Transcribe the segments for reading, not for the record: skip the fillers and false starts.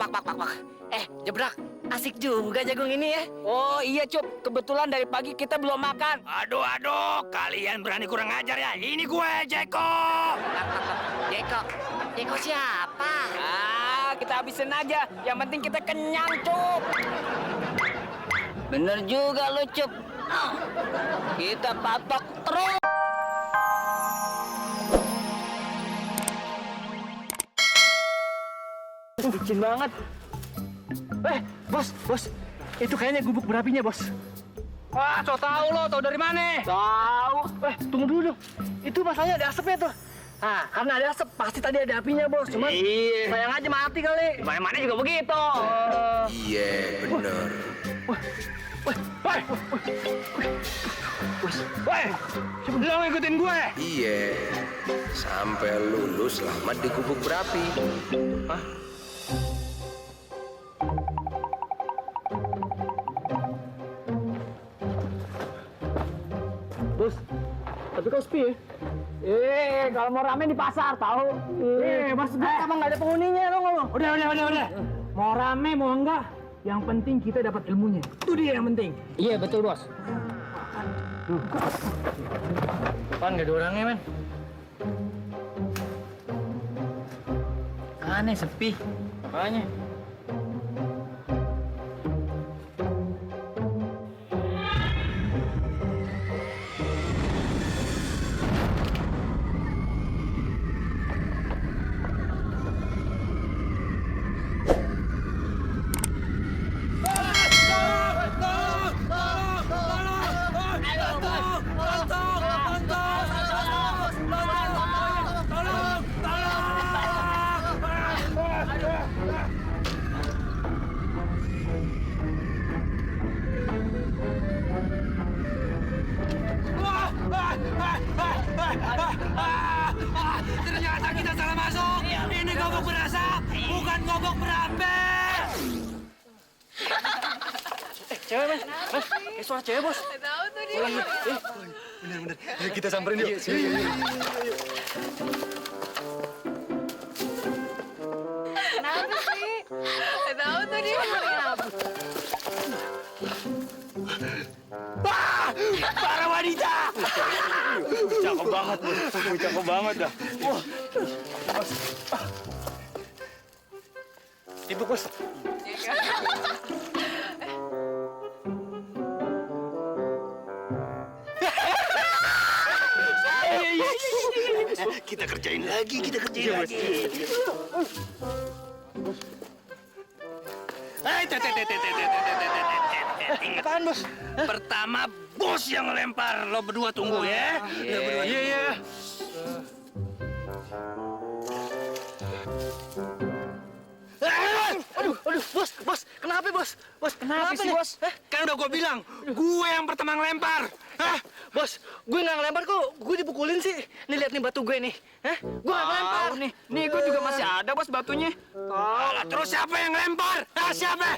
Pak. Jebrak, asik juga jagung ini ya. Oh iya Cup, kebetulan dari pagi kita belum makan. Aduh, kalian berani kurang ajar ya. Ini gue, Jeko. Jeko siapa? Kita habisin aja. Yang penting kita kenyang, Cup. Bener juga lu, Cup. Kita patok terus. Licin banget. Bos. Itu kayaknya gubuk berapinya, Bos. Wah, so tau lo, tau dari mana? Tahu. Tunggu dulu dong. Itu masalahnya ada asapnya tuh. Nah, karena ada asap, pasti tadi ada apinya, Bos. Cuman sayang aja mati kali. Mana juga begitu. Iya, bener. Lo ngikutin gue? Iya. Sampai lulus selamat di gubuk berapi. Hah? Bos, tapi kok sepi ya? Kalau mau rame di pasar, tahu? Mas, emang nggak ada penghuninya, lo ngomong. Udah. Mau rame, mau enggak, yang penting kita dapat ilmunya. Itu dia yang penting. Iya, betul, Bos. Kan nggak ada orangnya, men. Aneh, sepi. Makanya. Ternyata kita salah masuk. Ini gobok berasap, bukan gobok berapi. Cewek, Mas. Kayak suara cewek, Bos. Tahu tuh dia. Bener. Ayo kita samperin yuk. Kenapa sih? Tahu tuh dia. Para wanita. Cakep banget, Bos. Cakep banget dah. Wah. Itu, Bos. Kita kerjain lagi. Apaan, Bos? Pertama bos yang lempar, lo berdua tunggu ya. Iya. Aduh, bos. Kenapa, Bos? Kenapa sih, nih? Bos? Kan udah gue bilang, gue yang pertama ngelempar. Hah? Bos, gue nggak ngelempar kok. Gue dipukulin sih. Nih, lihat nih batu gue nih. Gue nggak ngelempar. Nih gue juga masih ada, Bos, batunya. Alah, terus siapa yang ngelempar? Siapa?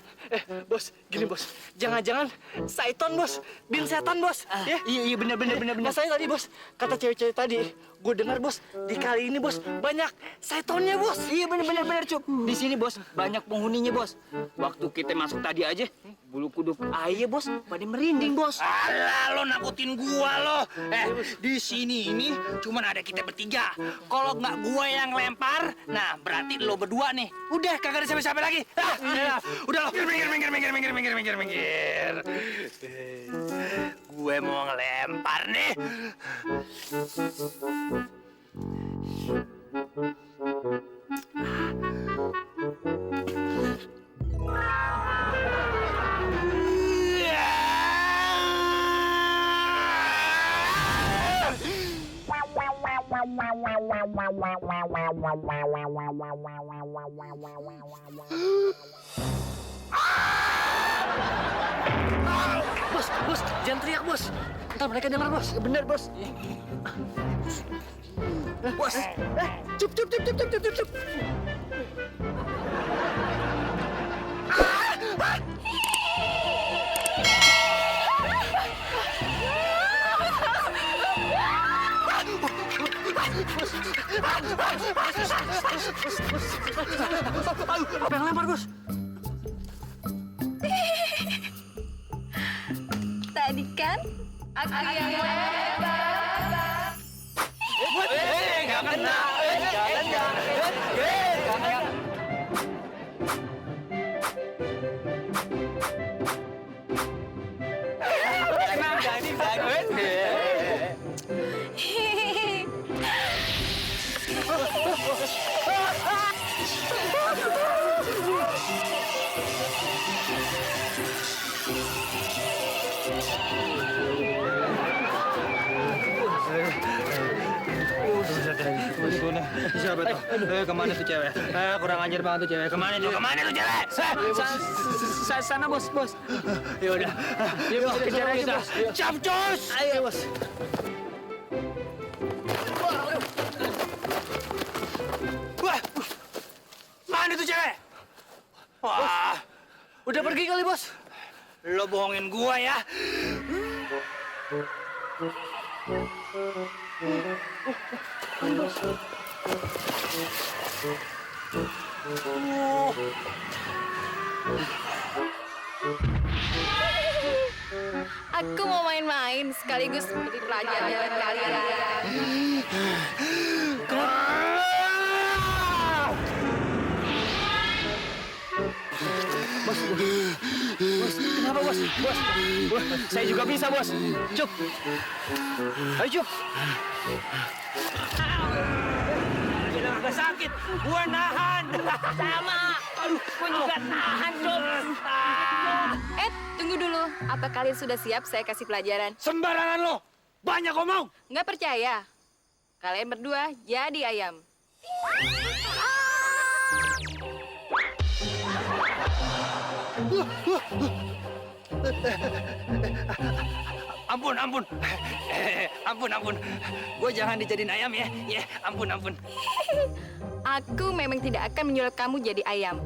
Bos, gini, Bos. Jangan-jangan Saiton, Bos. Bin setan, Bos. Ya? Iya, bener. Masalahnya tadi, Bos, kata cewek-cewek tadi, gue dengar, Bos, di kali ini, Bos, banyak Saitonnya, Bos. Iya, bener, Cup. Di sini, Bos, banyak penghuninya, Bos. Waktu kita masuk tadi aja, bulu kuduk ayah, Bos, pada merinding, Bos. Alah, lo nakutin gua lo. Di sini ini cuman ada kita bertiga. Kalau nggak gua yang lempar, nah berarti lo berdua nih. Udah, kagak ada siapa-siapa lagi. Udah lo, minggir. Gue mau ngelempar nih. Bos, jangan teriak, Bos. Ntar mereka dengar, Bos. Bener, Bos. Bos, Cup. Apa yang lempar, Bos? Tadi kan aku yang lempar. Nggak kena. Siapa tuh? Kemana tuh cewek? Kurang ajar banget tuh cewek. Kemana tuh? Kemana tuh cewek? Sana bos. Ya udah. Dia bos kejar aja bos. Capcus. Ayo bos. Wah, mana tuh cewek? Wah, Udah pergi kali, Bos. lo bohongin gua ya. Aku mau main-main sekaligus beri pelajaran buat kalian. Kenapa, Bos? Bos, saya juga bisa, Bos. Cup. Ayo, Cup. Bilang agak sakit, gua nahan. Sama. Aku juga tahan, Cuk. Tunggu dulu. Apa kalian sudah siap saya kasih pelajaran? Sembarangan lo, banyak ngomong. Nggak percaya? Kalian berdua jadi ayam. Ampun. Ampun. Gua jangan dijadiin ayam ya. Ya, ampun. Aku memang tidak akan menyuruh kamu jadi ayam.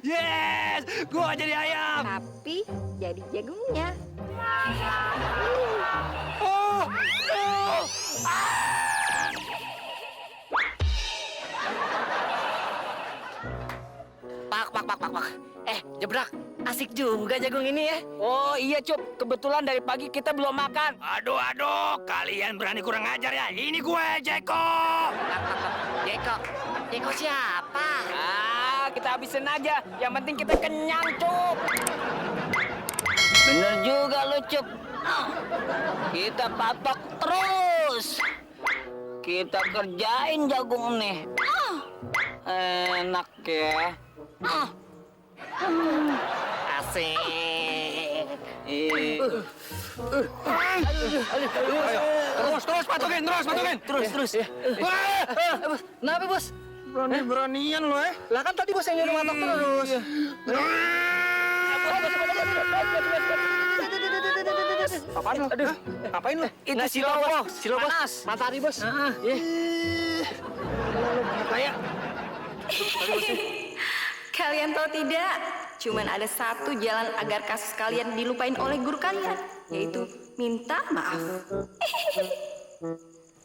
Yes, gua jadi ayam. Tapi jadi jagungnya. Oh. Pak. Jebrak. Asik juga jagung ini ya. Oh iya, Cup. Kebetulan dari pagi kita belum makan. Aduh, kalian berani kurang ajar ya. Ini gue, Jeko. Jeko siapa? Kita habisin aja. Yang penting kita kenyang, Cup. Bener juga lu, Cup. Kita patok terus. Kita kerjain jagung nih. Enak ya. Asik. Terus patokin. Terus. Kenapa, Bos? Beranian lo ya. Lah kan tadi Bos yang nyuruh matok terus. Apaan lo? Aduh, ngapain lo? Itu silo, Bos. Panas. Matahari, Bos. Kayak Kalian tahu tidak? Cuman ada satu jalan agar kasus kalian dilupain oleh guru kalian, yaitu minta maaf.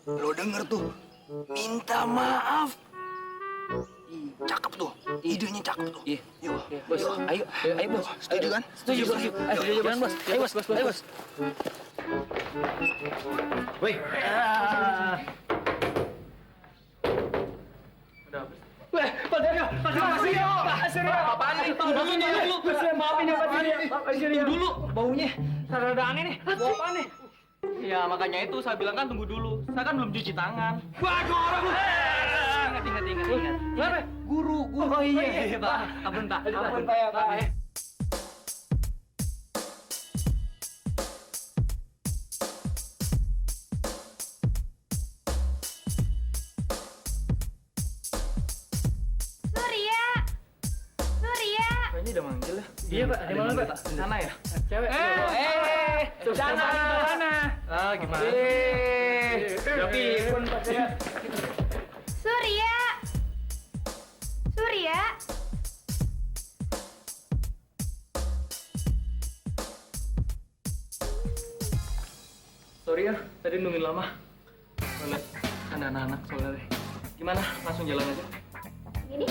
lo denger tuh, minta maaf. Cakep tuh, idenya cakep tuh. Iya. Yuk, Bos, ayo, Bos. Setuju kan? Setuju, Bos. Ayo, Bos. Woi. Pak Suryo. Apaan nih? Maafin ya, Pak Suryo. Dulu, baunya Rada aneh nih. Bau apaan nih? Ya makanya itu saya bilang kan tunggu dulu. Saya kan belum cuci tangan. Waduh, orang lu. Ingat. Kenapa? Guru. Oh iya. Pak. Ampun Pak. Pak ya, Pak. Kayaknya udah manggil ya. Iya, Pak. Di mana, Pak? Di sana ya? Cewek. Sana. Ah, gimana? Tapi pun Pak ya. Surya. Sorry ya, tadi nungguin lama. Soalnya ada anak-anak soalnya deh. Gimana? Langsung jalan aja. Ini